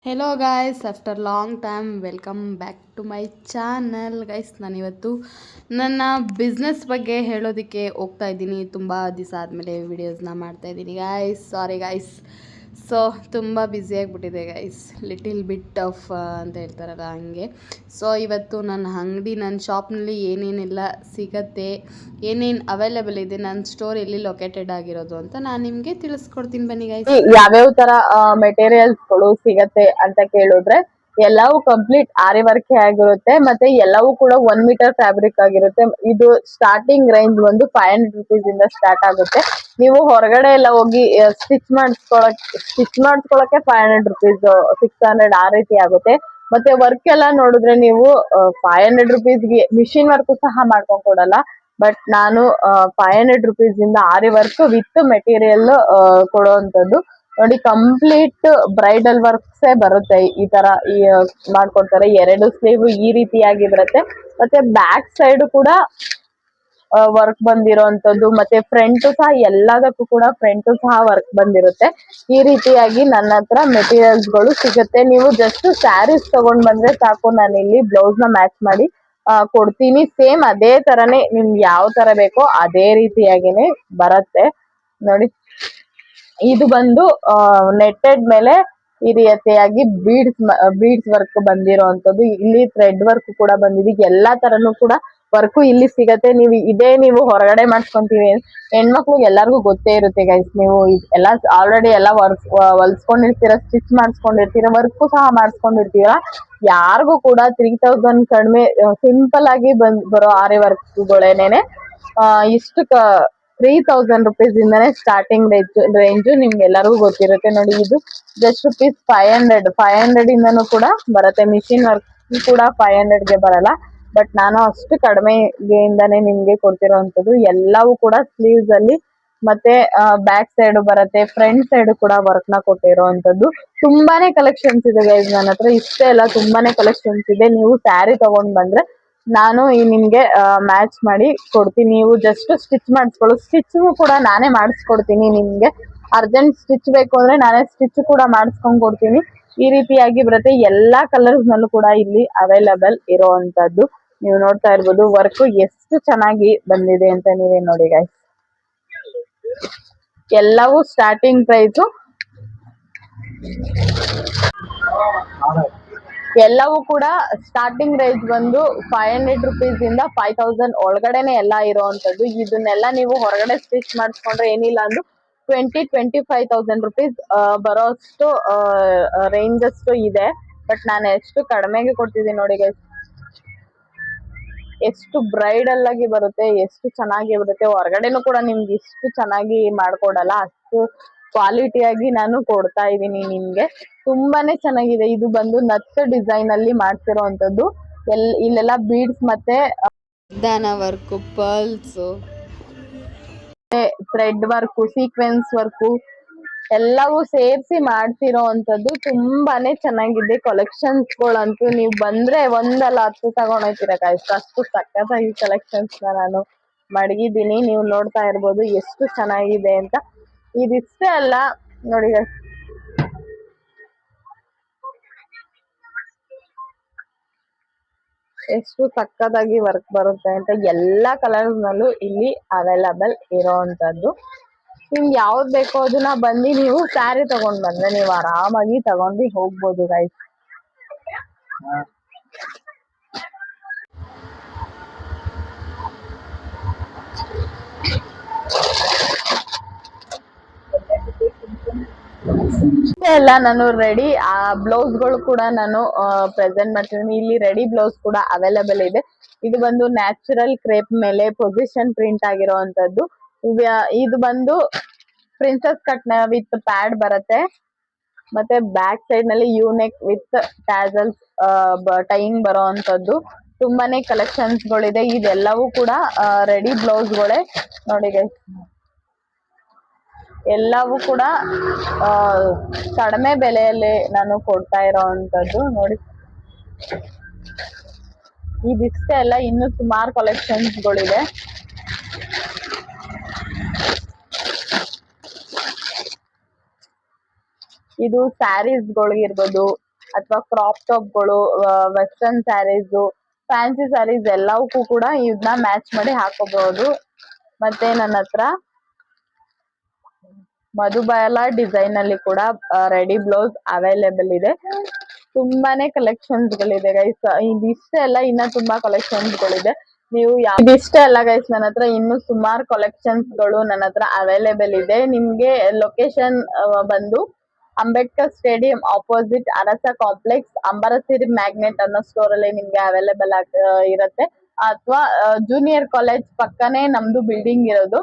Hello guys, after long time welcome back to my channel. Guys, ನಾನಿವತ್ತು ನನ್ನ business ಬಗ್ಗೆ ಹೇಳೋದಕ್ಕೆ ಹೋಗ್ತಾ ಇದ್ದೀನಿ. ತುಂಬ ದಿವಸ ಆದಮೇಲೆ ವೀಡಿಯೋಸ್ನ ಮಾಡ್ತಾಯಿದ್ದೀನಿ ಗಾಯ್ಸ್. ಸಾರಿ ಗಾಯ್ಸ್. ಸೊ ತುಂಬ ಬ್ಯುಸಿಯಾಗಿಬಿಟ್ಟಿದೆ ಗೈಸ್, ಲಿಟಿಲ್ ಬಿಟ್ ಆಫ್ ಅಂತ ಹೇಳ್ತಾರಲ್ಲ ಹಂಗೆ. ಸೊ ಇವತ್ತು ನನ್ನ ಅಂಗಡಿ, ನನ್ನ ಶಾಪ್ನಲ್ಲಿ ಏನೇನೆಲ್ಲ ಸಿಗತ್ತೆ, ಏನೇನು ಅವೈಲೇಬಲ್ ಇದೆ, ನನ್ನ ಸ್ಟೋರ್ ಎಲ್ಲಿ ಲೊಕೇಟೆಡ್ ಆಗಿರೋದು ಅಂತ ನಾನು ನಿಮಗೆ ತಿಳಿಸ್ಕೊಡ್ತೀನಿ ಬನ್ನಿ ಗೈಸ್. ಯಾವ್ಯಾವ ತರ ಮೆಟೀರಿಯಲ್ಸ್ಗಳು ಸಿಗತ್ತೆ ಅಂತ ಕೇಳಿದ್ರೆ ಎಲ್ಲವೂ ಕಂಪ್ಲೀಟ್ ಆರಿ ವರ್ಕ್ ಆಗಿರುತ್ತೆ. ಮತ್ತೆ ಎಲ್ಲವೂ ಕೂಡ 1 ಮೀಟರ್ ಫ್ಯಾಬ್ರಿಕ್ ಆಗಿರುತ್ತೆ. ಇದು ಸ್ಟಾರ್ಟಿಂಗ್ ರೇಂಜ್ ಒಂದು 500 rupees ಇಂದ ಸ್ಟಾರ್ಟ್ ಆಗುತ್ತೆ. ನೀವು ಹೊರಗಡೆ ಎಲ್ಲ ಹೋಗಿ ಸ್ಟಿಚ್ ಮಾಡಿಸ್ಕೊಳಕ್ಕೆ 500 rupees, 600 ಆ ರೀತಿ ಆಗುತ್ತೆ. ಮತ್ತೆ ವರ್ಕ್ ಎಲ್ಲ ನೋಡಿದ್ರೆ ನೀವು 500 rupees ಮಿಷಿನ್ ವರ್ಕ್ ಸಹ ಮಾಡ್ಕೊಂಡ್ ಕೊಡಲ್ಲ. ಬಟ್ ನಾನು 500 rupees ಇಂದ ಆರಿ ವರ್ಕ್ ವಿತ್ ಮೆಟೀರಿಯಲ್ ಕೊಡುವಂತದ್ದು. ನೋಡಿ, ಕಂಪ್ಲೀಟ್ ಬ್ರೈಡಲ್ ವರ್ಕ್ಸ್ ಬರುತ್ತೆ. ಈ ತರ ಮಾಡ್ಕೊಡ್ತಾರೆ. 2 ಸ್ಲೀವ್ ಈ ರೀತಿಯಾಗಿ ಬರುತ್ತೆ. ಮತ್ತೆ ಬ್ಯಾಕ್ ಸೈಡ್ ಕೂಡ ವರ್ಕ್ ಬಂದಿರೋಂಥದ್ದು. ಮತ್ತೆ ಫ್ರಂಟ್ ಸಹ, ಎಲ್ಲದಕ್ಕೂ ಕೂಡ ಫ್ರಂಟ್ ಸಹ ವರ್ಕ್ ಬಂದಿರುತ್ತೆ. ಈ ರೀತಿಯಾಗಿ ನನ್ನ ಹತ್ರ ಮೆಟೀರಿಯಲ್ಸ್ ಗಳು ಸಿಗುತ್ತೆ. ನೀವು ಜಸ್ಟ್ ಸ್ಯಾರೀಸ್ ತಗೊಂಡ್ ಬಂದ್ರೆ ಸಾಕು, ನಾನು ಇಲ್ಲಿ ಬ್ಲೌಸ್ ನ ಮ್ಯಾಚ್ ಮಾಡಿ ಕೊಡ್ತೀನಿ. ಸೇಮ್ ಅದೇ ತರನೇ ನಿಮ್ಗೆ ಯಾವ ತರ ಬೇಕೋ ಅದೇ ರೀತಿಯಾಗಿನೇ ಬರುತ್ತೆ. ನೋಡಿ, ಇದು ಬಂದು ನೆಟ್ಟೆಡ್ ಮೇಲೆ ಈ ರೀತಿಯಾಗಿ ಬೀಡ್ಸ್ ವರ್ಕ್ ಬಂದಿರೋಂಥದ್ದು. ಇಲ್ಲಿ ಥ್ರೆಡ್ ವರ್ಕ್ ಕೂಡ ಬಂದಿದೆ. ಎಲ್ಲಾ ತರನು ಕೂಡ ವರ್ಕು ಇಲ್ಲಿ ಸಿಗತ್ತೆ. ನೀವು ಹೊರಗಡೆ ಮಾಡ್ಸ್ಕೊಂತೀವಿ, ಹೆಣ್ಮಕ್ಳಿಗೆ ಎಲ್ಲಾರ್ಗು ಗೊತ್ತೇ ಇರುತ್ತೆ ಗೈಸ್. ನೀವು ಎಲ್ಲ ಆಲ್ರೆಡಿ ಎಲ್ಲ ಹೊಲ್ಸ್ಕೊಂಡಿರ್ತೀರ, ಸ್ಟಿಚ್ ಮಾಡಿಸ್ಕೊಂಡಿರ್ತೀರ, ವರ್ಕು ಸಹ ಮಾಡಿಸ್ಕೊಂಡಿರ್ತೀರ. ಯಾರಿಗೂ ಕೂಡ 3000 ಕಡಿಮೆ, ಸಿಂಪಲ್ ಆಗಿ ಬರೋ ಆರಿ ವರ್ಕ್ಗಳೇನೆ ಇಷ್ಟು 3000 rupees ಇಂದಾನೆ ಸ್ಟಾರ್ಟಿಂಗ್ ರೇಂಜ್ ನಿಮ್ಗೆ ಎಲ್ಲರಿಗೂ ಗೊತ್ತಿರುತ್ತೆ. ನೋಡಿ, ಇದು ಜಸ್ಟ್ rupees 500 ಇಂದನೂ ಕೂಡ ಬರುತ್ತೆ. ಮಿಷಿನ್ ವರ್ಕ್ ಕೂಡ 500ಗೆ ಬರಲ್ಲ. ಬಟ್ ನಾನು ಅಷ್ಟು ಕಡಿಮೆಗೆಯಿಂದಾನೆ ನಿಮ್ಗೆ ಕೊಡ್ತಿರೋಂಥದ್ದು. ಎಲ್ಲವೂ ಕೂಡ ಸ್ಲೀವ್ಸ್ ಅಲ್ಲಿ ಮತ್ತೆ ಬ್ಯಾಕ್ ಸೈಡ್ ಬರುತ್ತೆ, ಫ್ರಂಟ್ ಸೈಡ್ ಕೂಡ ವರ್ಕ್ ನ ಕೊಟ್ಟಿರೋಂಥದ್ದು. ತುಂಬಾನೇ ಕಲೆಕ್ಷನ್ಸ್ ಇದೆ ಗೈಸ್ ನನ್ನ ಹತ್ರ. ಇಷ್ಟೇ ಅಲ್ಲ, ತುಂಬಾನೇ ಕಲೆಕ್ಷನ್ಸ್ ಇದೆ. ನೀವು ಸ್ಯಾರಿ ತಗೊಂಡ್ ಬಂದ್ರೆ ನಾನು ನಿಮ್ಗೆ ಮ್ಯಾಚ್ ಮಾಡಿ ಕೊಡ್ತೀನಿ. ನೀವು ಜಸ್ಟ್ ಸ್ಟಿಚ್ ಮಾಡಿಸ್ಕೊಳ್ಳೋ, ಸ್ಟಿಚ್ ಕೂಡ ನಾನೇ ಮಾಡಿಸ್ಕೊಡ್ತೀನಿ. ನಿಮ್ಗೆ ಅರ್ಜೆಂಟ್ ಸ್ಟಿಚ್ ಬೇಕು ಅಂದ್ರೆ ನಾನೇ ಸ್ಟಿಚ್ ಕೂಡ ಮಾಡಿಸ್ಕೊಂಡ್ ಕೊಡ್ತೀನಿ. ಈ ರೀತಿಯಾಗಿ ಬರುತ್ತೆ. ಎಲ್ಲಾ ಕಲರ್ಸ್ ನಲ್ಲೂ ಕೂಡ ಇಲ್ಲಿ ಅವೈಲಬಲ್ ಇರೋವಂಥದ್ದು. ನೀವು ನೋಡ್ತಾ ಇರ್ಬೋದು ವರ್ಕ್ ಎಷ್ಟು ಚೆನ್ನಾಗಿ ಬಂದಿದೆ ಅಂತ. ನೀವೇ ನೋಡಿ ಗೈಸ್. ಎಲ್ಲವೂ ಸ್ಟಾರ್ಟಿಂಗ್ ಪ್ರೈಸ್, ಎಲ್ಲವೂ ಕೂಡ ಸ್ಟಾರ್ಟಿಂಗ್ ರೇಂಜ್ ಬಂದು 500 rupees ಇಂದ 5000 ಒಳಗಡೆನೆ ಎಲ್ಲ ಇರೋವಂಥದ್ದು. ಇದನ್ನೆಲ್ಲ ನೀವು ಹೊರಗಡೆ ಸ್ಟಿಚ್ ಮಾಡಿಸ್ಕೊಂಡ್ರೆ ಏನಿಲ್ಲ ಅಂದ್ರೂ 20-25,000 rupees ಬರೋಷ್ಟು ರೇಂಜ್ ಅಷ್ಟು ಇದೆ. ಬಟ್ ನಾನು ಎಷ್ಟು ಕಡಿಮೆಗೆ ಕೊಡ್ತಿದ್ದೀನಿ ನೋಡಿ ಗೈಸ್. ಎಷ್ಟು ಬ್ರೈಡಲ್ ಆಗಿ ಬರುತ್ತೆ, ಎಷ್ಟು ಚೆನ್ನಾಗಿ ಬರುತ್ತೆ. ಹೊರಗಡೆನೂ ಕೂಡ ನಿಮ್ಗೆ ಇಷ್ಟು ಚೆನ್ನಾಗಿ ಮಾಡ್ಕೊಡಲ್ಲ, ಅಷ್ಟು ಕ್ವಾಲಿಟಿಯಾಗಿ ನಾನು ಕೊಡ್ತಾ ಇದ್ದೀನಿ ನಿಮ್ಗೆ. ತುಂಬಾನೇ ಚೆನ್ನಾಗಿದೆ. ಇದು ಬಂದು ನತ್ ಡಿಸೈನ್ ಅಲ್ಲಿ ಮಾಡ್ತಿರೋಂಥದ್ದು. ಇಲ್ಲೆಲ್ಲ ಬೀಡ್ಸ್ ಮತ್ತೆ ದಾನ work, pearls, thread work, sequence work ಎಲ್ಲವೂ ಸೇರಿಸಿ ಮಾಡ್ತಿರೋ ಅಂತದ್ದು. ತುಂಬಾನೇ ಚೆನ್ನಾಗಿದೆ. ಕಲೆಕ್ಷನ್ಸ್ ಗಳಂತೂ ನೀವು ಬಂದ್ರೆ ಒಂದಲ್ಲ 10 ತಗೊಂಡೋಗ್ತೀರ ಗೈಸ್. ಅಷ್ಟು ಸಖತ್ತಾಗಿ ಕಲೆಕ್ಷನ್ಸ್ ನಾನು ಮಡಗಿದ್ದೀನಿ. ನೀವು ನೋಡ್ತಾ ಇರ್ಬೋದು ಎಷ್ಟು ಚೆನ್ನಾಗಿದೆ ಅಂತ. ಇದಿಷ್ಟೇ ಅಲ್ಲ, ನೋಡಿ guys, ಎಷ್ಟು ಸಕ್ಕತ್ತಾಗಿ ವರ್ಕ್ ಬರುತ್ತೆ ಅಂತ. ಎಲ್ಲಾ ಕಲರ್ಸ್ ನಲ್ಲೂ ಇಲ್ಲಿ ಅವೈಲಬಲ್ ಇರೋವಂಥದ್ದು. ನಿಮ್ಗೆ ಯಾವ್ದು ಬೇಕೋ ಅದನ್ನ ಬಂದು ನೀವು ಸ್ಯಾರಿ ತಗೊಂಡ್ ಬಂದ್ರೆ ನೀವು ಆರಾಮಾಗಿ ತಗೊಂಡು ಹೋಗ್ಬೋದು ಗೈಸ್. ಎಲ್ಲ ನಾನು ರೆಡಿ ಬ್ಲೌಸ್ಗಳು ಕೂಡ ನಾನು ಪ್ರೆಸೆಂಟ್ ಮಾಡ್ತೀನಿ. ಇಲ್ಲಿ ರೆಡಿ ಬ್ಲೌಸ್ ಕೂಡ ಅವೈಲಬಲ್ ಇದೆ. ಇದು ಬಂದು ನ್ಯಾಚುರಲ್ ಕ್ರೇಪ್ ಮೇಲೆ ಪೊಸಿಷನ್ ಪ್ರಿಂಟ್ ಆಗಿರೋವಂಥದ್ದು. ಇದು ಬಂದು ಪ್ರಿನ್ಸಸ್ ಕಟ್ ವಿತ್ ಪ್ಯಾಡ್ ಬರುತ್ತೆ. ಮತ್ತೆ ಬ್ಯಾಕ್ ಸೈಡ್ ನಲ್ಲಿ ಯೂನೆಕ್ ವಿತ್ ಟ್ಯಾಸಲ್ಸ್ ಟೈಯಿಂಗ್ ಬರೋವಂಥದ್ದು. ತುಂಬಾನೇ ಕಲೆಕ್ಷನ್ಸ್ ಗಳಿದೆ. ಇದೆಲ್ಲವೂ ಕೂಡ ರೆಡಿ ಬ್ಲೌಸ್ಗಳೇ ನೋಡಿ ಗೈಸ್. ಎಲ್ಲವೂ ಕೂಡ ಕಡಿಮೆ ಬೆಲೆಯಲ್ಲಿ ನಾನು ಕೊಡ್ತಾ ಇರೋವಂಥದ್ದು. ನೋಡಿ, ಇದಿಷ್ಟೇ ಅಲ್ಲ, ಇನ್ನು ಸುಮಾರು ಕಲೆಕ್ಷನ್ಸ್ ಗಳಿದೆ. ಇದು ಸ್ಯಾರೀಸ್ ಗಳಿಗಿರ್ಬೋದು, ಅಥವಾ ಕ್ರಾಪ್ ಟಾಪ್ಗಳು, ವೆಸ್ಟರ್ನ್ ಸ್ಯಾರೀಸು, ಫ್ಯಾನ್ಸಿ ಸ್ಯಾರೀಸ್ ಎಲ್ಲವಕ್ಕೂ ಕೂಡ ಇದನ್ನ ಮ್ಯಾಚ್ ಮಾಡಿ ಹಾಕೋಬಹುದು. ಮತ್ತೆ ನನ್ನ ಹತ್ರ ಮಧುಬಾಲ ಡಿಸೈನ್ ಅಲ್ಲಿ ಕೂಡ ರೆಡಿ ಬ್ಲೌಸ್ ಅವೈಲೇಬಲ್ ಇದೆ. ತುಂಬಾನೇ ಕಲೆಕ್ಷನ್ಸ್ ಗಳಿದೆ ಗೈಸ್. ಇದಿಷ್ಟೇ ಅಲ್ಲ, ಇನ್ನ ತುಂಬಾ ಕಲೆಕ್ಷನ್ಸ್ ಗಳಿದೆ. ನೀವು ಇದಿಷ್ಟೇ ಅಲ್ಲ ಗೈಸ್, ನನ್ನ ಹತ್ರ ಇನ್ನು ಸುಮಾರು ಕಲೆಕ್ಷನ್ಸ್ ಗಳು ನನ್ನ ಹತ್ರ ಅವೈಲೇಬಲ್ ಇದೆ. ನಿಮ್ಗೆ ಲೊಕೇಶನ್ ಬಂದು ಅಂಬೇಡ್ಕರ್ ಸ್ಟೇಡಿಯಂ ಆಪೋಸಿಟ್ ಅರಸ ಕಾಂಪ್ಲೆಕ್ಸ್ ಅಂಬರಸಿರಿ ಮ್ಯಾಗ್ನೆಟ್ ಅನ್ನೋ ಸ್ಟೋರ್ ಅಲ್ಲಿ ನಿಮ್ಗೆ ಅವೈಲೇಬಲ್ ಇರುತ್ತೆ. ಅಥವಾ ಜೂನಿಯರ್ ಕಾಲೇಜ್ ಪಕ್ಕನೇ ನಮ್ದು ಬಿಲ್ಡಿಂಗ್ ಇರೋದು.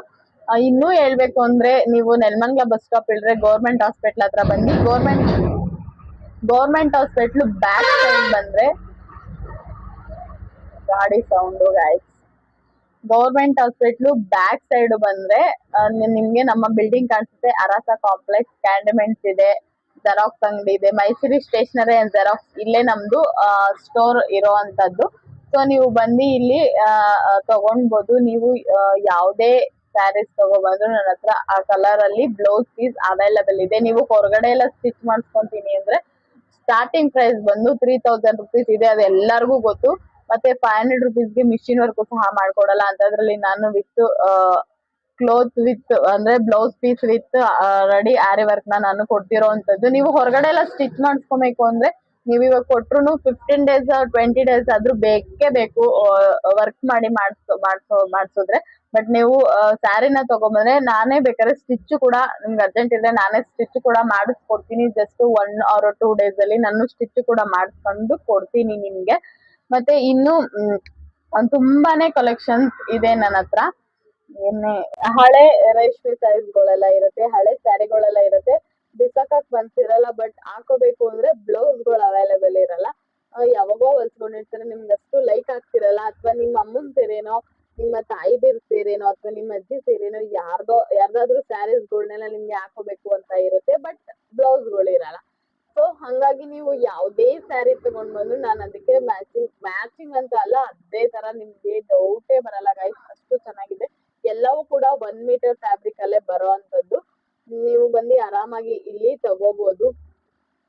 ಇನ್ನೂ ಹೇಳ್ಬೇಕು ಅಂದ್ರೆ ನೀವು ನೆಲಮಂಗಲ ಬಸ್ ಸ್ಟಾಪ್ ಇಳಿದ್ರೆ ಗೌರ್ಮೆಂಟ್ ಹಾಸ್ಪಿಟಲ್ ಹತ್ರ ಬನ್ನಿ. ಗೌರ್ಮೆಂಟ್ ಹಾಸ್ಪಿಟಲ್ ಬ್ಯಾಕ್ ಸೈಡ್ ಬಂದ್ರೆ ಗಾಡಿ sound guys. Government hospital back side ಬಂದ್ರೆ ನಿಮ್ಗೆ ನಮ್ಮ ಬಿಲ್ಡಿಂಗ್ ಕಾಣಿಸುತ್ತೆ. ಅರಸ ಕಾಂಪ್ಲೆಕ್ಸ್, ಕ್ಯಾಂಡಿಮೆಂಟ್ಸ್ ಇದೆ, ಜೆರಾಕ್ಸ್ ಅಂಗಡಿ ಇದೆ, ಮೈಸೂರಿ ಸ್ಟೇಷನರಿ ಅಂಡ್ ಜೆರಾಕ್ಸ್ ಇಲ್ಲೇ ನಮ್ದು ಸ್ಟೋರ್ ಇರೋ ಅಂತದ್ದು. ಸೊ ನೀವು ಬಂದು ಇಲ್ಲಿ ತಗೊಂಡ್ಬೋದು. ನೀವು ಯಾವುದೇ ಸ್ಯಾರೀಸ್ ತಗೋಬಂದ್ರು ನನ್ನ ಹತ್ರ ಆ ಕಲರ್ ಅಲ್ಲಿ ಬ್ಲೌಸ್ ಪೀಸ್ ಅವೈಲೇಬಲ್ ಇದೆ. ನೀವು ಹೊರಗಡೆ ಎಲ್ಲ ಸ್ಟಿಚ್ ಮಾಡಿಸ್ಕೊಂತೀನಿ ಅಂದ್ರೆ ಸ್ಟಾರ್ಟಿಂಗ್ ಪ್ರೈಸ್ ಬಂದು 3000 ರುಪೀಸ್ ಇದೆ, ಅದು ಎಲ್ಲರಿಗೂ ಗೊತ್ತು. ಮತ್ತೆ 500 ರುಪೀಸ್ಗೆ ಮಿಷಿನ್ ವರ್ಕ್ ಸಹ ಮಾಡ್ಕೊಡಲ್ಲ ಅಂತದ್ರಲ್ಲಿ ನಾನು ವಿತ್ ಕ್ಲೋತ್ ವಿತ್ ಅಂದ್ರೆ blouse piece with ready aari work ನಾನು ಕೊಡ್ತಿರೋಂಥದ್ದು. ನೀವು ಹೊರಗಡೆ ಎಲ್ಲ ಸ್ಟಿಚ್ ಮಾಡಿಸ್ಕೊಬೇಕು ಅಂದ್ರೆ ನೀವು ಇವಾಗ ಕೊಟ್ರು 15 ಡೇಸ್ 20 ಡೇಸ್ ಆದ್ರೂ ಬೇಕೇ ಬೇಕು ವರ್ಕ್ ಮಾಡಿ ಮಾಡ್ಸಿದ್ರೆ. ಬಟ್ ನೀವು ಸ್ಯಾರಿನ ತಗೊಂಬಂದ್ರೆ ನಾನೇ ಬೇಕಾದ್ರೆ ಸ್ಟಿಚ್ ಕೂಡ, ನಿಮ್ಗೆ ಅರ್ಜೆಂಟ್ ಇದ್ರೆ ನಾನೇ ಸ್ಟಿಚ್ ಕೂಡ ಮಾಡಿಸ್ಕೊಡ್ತೀನಿ. ಜಸ್ಟ್ 1 or 2 ಡೇಸ್ ಅಲ್ಲಿ ನಾನು ಸ್ಟಿಚ್ ಕೂಡ ಮಾಡಿಸ್ಕೊಂಡು ಕೊಡ್ತೀನಿ ನಿಮ್ಗೆ. ಮತ್ತೆ ಇನ್ನು ತುಂಬಾನೇ ಕಲೆಕ್ಷನ್ಸ್ ಇದೆ ನನ್ನ ಹತ್ರ. ಹಳೆ ರೇಷ್ಮೆ ಸ್ಯಾರೀಸ್ಗಳೆಲ್ಲ ಇರುತ್ತೆ, ಹಳೆ ಸ್ಯಾರಿಗಳೆಲ್ಲ ಇರುತ್ತೆ. ಬಿಸಾಕಕ್ ಮನ್ಸಿರಲ್ಲ, ಬಟ್ ಹಾಕೋಬೇಕು ಅಂದ್ರೆ ಬ್ಲೌಸ್ ಗಳು ಅವೈಲೇಬಲ್ ಇರಲ್ಲ. ಯಾವಾಗೋ ಹೊಲ್ಸ್ಕೊಂಡಿರ್ತಾರೆ, ನಿಮ್ಗೆ ಅಷ್ಟು ಲೈಕ್ ಆಗ್ತಿರಲ್ಲ. ಅಥವಾ ನಿಮ್ಮ ಅಮ್ಮನ ಸೀರೆನೋ, ನಿಮ್ಮ ತಾಯಿದಿರ್ ಸೀರೆನೋ, ಅಥವಾ ನಿಮ್ಮ ಅಜ್ಜಿ ಸೀರೆನೋ ಯಾರ್ದಾದ್ರೂ ಸ್ಯಾರೀಸ್ಗಳನ್ನೆಲ್ಲ ನಿಮ್ಗೆ ಹಾಕೋಬೇಕು ಅಂತ ಇರುತ್ತೆ, ಬಟ್ ಬ್ಲೌಸ್ ಗಳು ಇರಲ್ಲ. ಸೊ ಹಂಗಾಗಿ ನೀವು ಯಾವುದೇ ಸ್ಯಾರಿ ತಗೊಂಡ್ ಬಂದು ನಾನು ಅದಕ್ಕೆ ಮ್ಯಾಚಿಂಗ್ ಅಂತ ಅಲ್ಲ, ಅದೇ ತರ ನಿಮ್ಗೆ ಡೌಟೇ ಬರಲ್ಲ ಗೈಸ್, ಅಷ್ಟು ಚೆನ್ನಾಗಿದೆ. ಎಲ್ಲವೂ ಕೂಡ 1 ಮೀಟರ್ ಫ್ಯಾಬ್ರಿಕ್ ಅಲ್ಲೇ ಬರೋ ಅಂತದ್ದು. ನೀವು ಬಂದು ಆರಾಮಾಗಿ ಇಲ್ಲಿ ತಗೋಬಹುದು.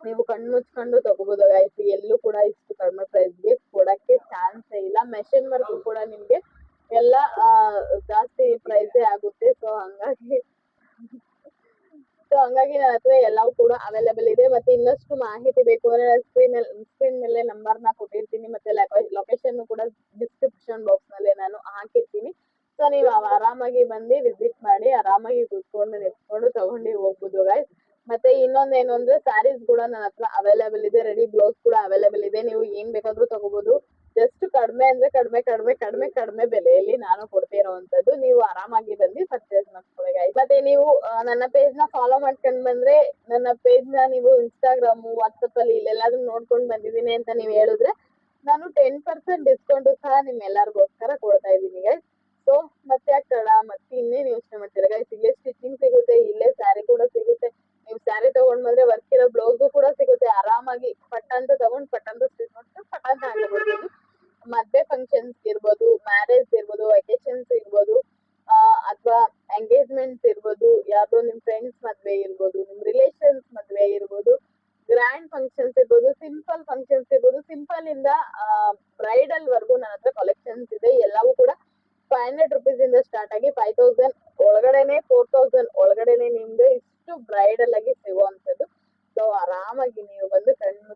ನೀವು ಕಣ್ಣು ಮುಚ್ಕೊಂಡು ತಗೋಬಹುದು ಗೈಸ್. ಎಲ್ಲೂ ಕೂಡ ಇಷ್ಟು ಕಡಿಮೆ ಪ್ರೈಸ್ಗೆ ಕೊಡಕ್ಕೆ ಚಾನ್ಸೇ ಇಲ್ಲ. ಮೆಷಿನ್ ವರ್ಕ್ ಕೂಡ ನಿಮ್ಗೆ ಎಲ್ಲ ಜಾಸ್ತಿ ಪ್ರೈಸೇ ಆಗುತ್ತೆ. ಸೊ ಹಂಗಾಗಿ ನನ್ನ ಹತ್ರ ಎಲ್ಲವೂ ಕೂಡ ಅವೈಲೇಬಲ್ ಇದೆ. ಮತ್ತೆ ಇನ್ನಷ್ಟು ಮಾಹಿತಿ ಬೇಕು ಅಂದ್ರೆ ಸ್ಕ್ರೀನ್ ಮೇಲೆ ನಂಬರ್ ನ ಕೊಟ್ಟಿರ್ತೀನಿ. ಮತ್ತೆ ಲೊಕೇಶನ್ ಕೂಡ ಡಿಸ್ಕ್ರಿಪ್ಷನ್ ಬಾಕ್ಸ್ ನಲ್ಲಿ ನಾನು ಹಾಕಿರ್ತೀನಿ. ಸೊ ನೀವು ಆರಾಮಾಗಿ ಬಂದು ವಿಸಿಟ್ ಮಾಡಿ ಆರಾಮಾಗಿ ಕೂತ್ಕೊಂಡು ನಿಂತ್ಕೊಂಡು ತಗೊಂಡು ಹೋಗ್ಬೋದು ಗೈಸ್. ಮತ್ತೆ ಇನ್ನೊಂದೇನು ಅಂದ್ರೆ ಸ್ಯಾರೀಸ್ ಕೂಡ ನನ್ನ ಹತ್ರ ಅವೈಲೇಬಲ್ ಇದೆ, ರೆಡಿ ಬ್ಲೌಸ್ ಕೂಡ ಅವೈಲೇಬಲ್ ಇದೆ. ನೀವು ಏನ್ ಬೇಕಾದ್ರೂ ತಗೋಬಹುದು. ಜಸ್ಟ್ ಕಡಿಮೆ ಅಂದ್ರೆ ಕಡಿಮೆ ಬೆಲೆಯಲ್ಲಿ ನಾನು ಕೊಡ್ತಿರೋವಂಥದ್ದು. ನೀವು ಆರಾಮಾಗಿ ಬಂದು ಪರ್ಚೇಸ್ ಮಾಡ್ಕೊಳ್ಳಿ ಗೈಸ್. ಮತ್ತೆ ನೀವು ನನ್ನ ಪೇಜ್ ನ ಫಾಲೋ ಮಾಡ್ಕೊಂಡ್ ಬಂದ್ರೆ, ನನ್ನ ಪೇಜ್ ನ ನೀವು ಇನ್ಸ್ಟಾಗ್ರಾಮ್, ವಾಟ್ಸಪ್ ಅಲ್ಲಿ ಇಲ್ಲೆಲ್ಲಾದ್ರೂ ನೋಡ್ಕೊಂಡ್ ಬಂದಿದ್ದೀನಿ ಅಂತ ನೀವು ಹೇಳಿದ್ರೆ ನಾನು 10% ಡಿಸ್ಕೌಂಟ್ ಸಹ ನಿಮ್ಮೆಲ್ಲರಿಗೋಸ್ಕರ ಕೊಡ್ತಾ ಇದ್ದೀನಿ ಗೈಸ್. ಸೊ ಮತ್ತೆ ತಡ, ಮತ್ತೆ ಇನ್ನೇನು ಯೋಚನೆ ಮಾಡ್ತೀರಾ ಗೈಸ್? ಇಲ್ಲೇ ಸ್ಟಿಚಿಂಗ್ ಸಿಗುತ್ತೆ, ಇಲ್ಲೇ ಸ್ಯಾರಿ ಕೂಡ ಸಿಗುತ್ತೆ. ನೀವು ಸ್ಯಾರಿ ತಗೊಂಡ್ ಬಂದ್ರೆ ವರ್ಕ್ ಇರೋ ಬ್ಲೌಸ್ ಕೂಡ ಸಿಗುತ್ತೆ. ಆರಾಮಾಗಿ ಪಟ್ ಅಂತ ತಗೊಂಡ್ ಪಟ್ ಅಂತ ಸ್ಟಿಚ್ ಮಾಡ್ಕೊಂಡು ಪಟ್ ಅಂತ ಹಾಕಬಹುದು. ಮದ್ವೆ ಫಂಕ್ಷನ್ಸ್ ಇರ್ಬೋದು, ಮ್ಯಾರೇಜ್ ಇರ್ಬೋದು, ವೆಕೇಶನ್ಸ್ ಇರ್ಬೋದು, ಅಥವಾ ಎಂಗೇಜ್ಮೆಂಟ್ಸ್ ಇರ್ಬೋದು, ಯಾವ್ದೋ ನಿಮ್ ಫ್ರೆಂಡ್ಸ್ ಮದ್ವೆ ಇರ್ಬೋದು, ನಿಮ್ ರಿಲೇಷನ್ಸ್ ಮದ್ವೆ ಇರ್ಬೋದು, ಗ್ರ್ಯಾಂಡ್ ಫಂಕ್ಷನ್ಸ್ ಇರ್ಬೋದು, ಸಿಂಪಲ್ ಫಂಕ್ಷನ್ಸ್ ಇರ್ಬೋದು, ಸಿಂಪಲ್ ಇಂದ ಬ್ರೈಡಲ್ ವರ್ಗು ನನ್ನ ಹತ್ರ ಕಲೆಕ್ಷನ್ಸ್ ಇದೆ. ಎಲ್ಲವೂ ಕೂಡ 500 ರುಪೀಸ್ ಇಂದ ಸ್ಟಾರ್ಟ್ ಆಗಿ 5000 ಒಳಗಡೆನೆ, 4000 ಒಳಗಡೆನೆ ನಿಮ್ಗೆ ಇಷ್ಟು ಬ್ರೈಡಲ್ ಆಗಿ ಸಿಗುವಂತದ್ದು. ಸೊ ಆರಾಮಾಗಿ ನೀವು ಬಂದು ಕಣ್ಣು